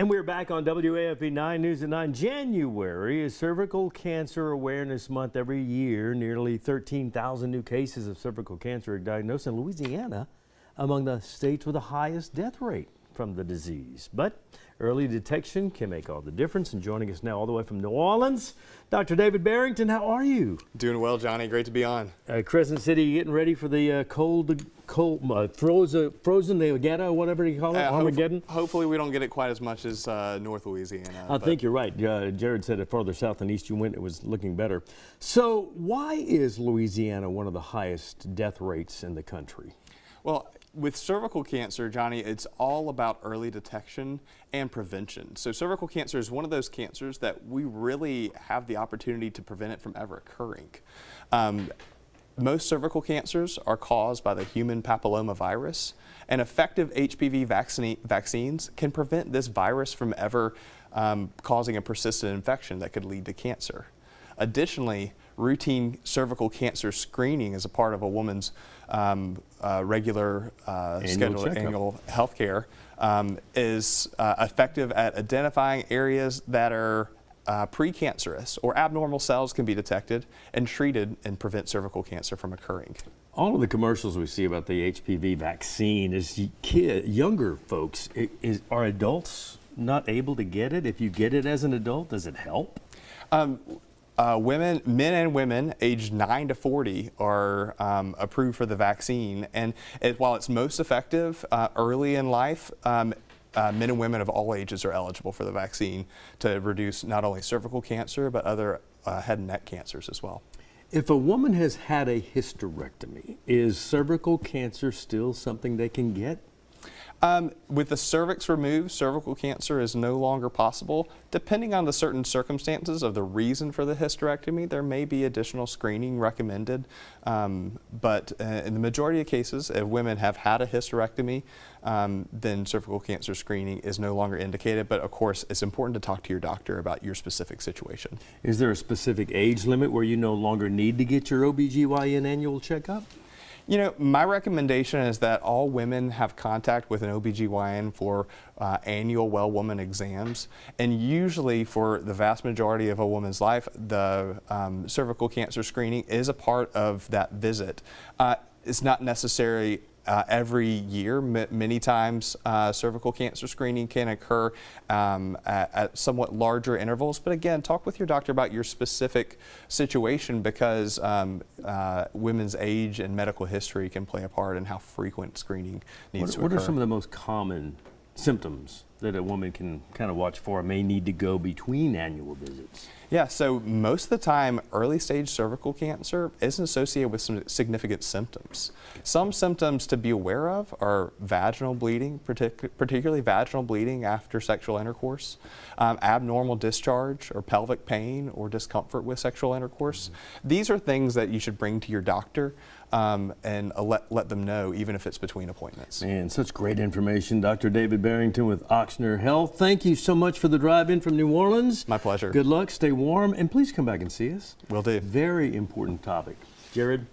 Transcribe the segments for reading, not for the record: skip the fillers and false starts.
And we're back on WAFB 9 News at 9. January is Cervical Cancer Awareness Month. Every year, nearly 13,000 new cases of cervical cancer are diagnosed in Louisiana, among the states with the highest death rate from the disease. But early detection can make all the difference. And joining us now all the way from New Orleans, Dr. David Barrington. How are you? Doing well, Johnny. Great to be on. Crescent City getting ready for the frozen the whatever you call it, Armageddon. Hopefully we don't get it quite as much as North Louisiana. I think you're right. Jared said it farther south than east you went, it was looking better. So why is Louisiana one of the highest death rates in the country? Well, with cervical cancer, Johnny, it's all about early detection and prevention. So cervical cancer is one of those cancers that we really have the opportunity to prevent it from ever occurring. Most cervical cancers are caused by the human papillomavirus, and effective HPV vaccines can prevent this virus from ever causing a persistent infection that could lead to cancer. Additionally, routine cervical cancer screening as a part of a woman's regular scheduled annual health care is effective at identifying areas that are precancerous or abnormal cells can be detected and treated and prevent cervical cancer from occurring. All of the commercials we see about the HPV vaccine is younger folks. Are adults not able to get it? If you get it as an adult, does it help? Men and women aged 9 to 40 are approved for the vaccine, and while it's most effective early in life, men and women of all ages are eligible for the vaccine to reduce not only cervical cancer but other head and neck cancers as well. If a woman has had a hysterectomy, is cervical cancer still something they can get? With the cervix removed, cervical cancer is no longer possible. Depending on the certain circumstances of the reason for the hysterectomy, there may be additional screening recommended. But in the majority of cases, if women have had a hysterectomy, then cervical cancer screening is no longer indicated. But of course, it's important to talk to your doctor about your specific situation. Is there a specific age limit where you no longer need to get your OBGYN annual checkup? You know, my recommendation is that all women have contact with an OBGYN for annual well-woman exams. And usually for the vast majority of a woman's life, the cervical cancer screening is a part of that visit. It's not necessary every year. Many times cervical cancer screening can occur at somewhat larger intervals, but again, talk with your doctor about your specific situation, because women's age and medical history can play a part in how frequent screening needs to occur. What are some of the most common symptoms that a woman can kind of watch for and may need to go between annual visits? Yeah, so most of the time, early stage cervical cancer isn't associated with some significant symptoms. Some symptoms to be aware of are vaginal bleeding, particularly vaginal bleeding after sexual intercourse, abnormal discharge or pelvic pain or discomfort with sexual intercourse. These are things that you should bring to your doctor and let them know, even if it's between appointments. And such great information. Dr. David Barrington with Ochsner Health. Thank you so much for the drive-in from New Orleans. My pleasure. Good luck, stay warm, and please come back and see us. Will do. Very important topic. Jared?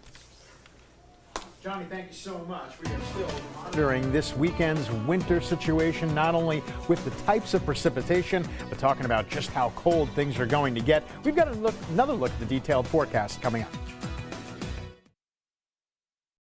Johnny, thank you so much. We are still monitoring this weekend's winter situation, not only with the types of precipitation, but talking about just how cold things are going to get. We've got another look at the detailed forecast coming up.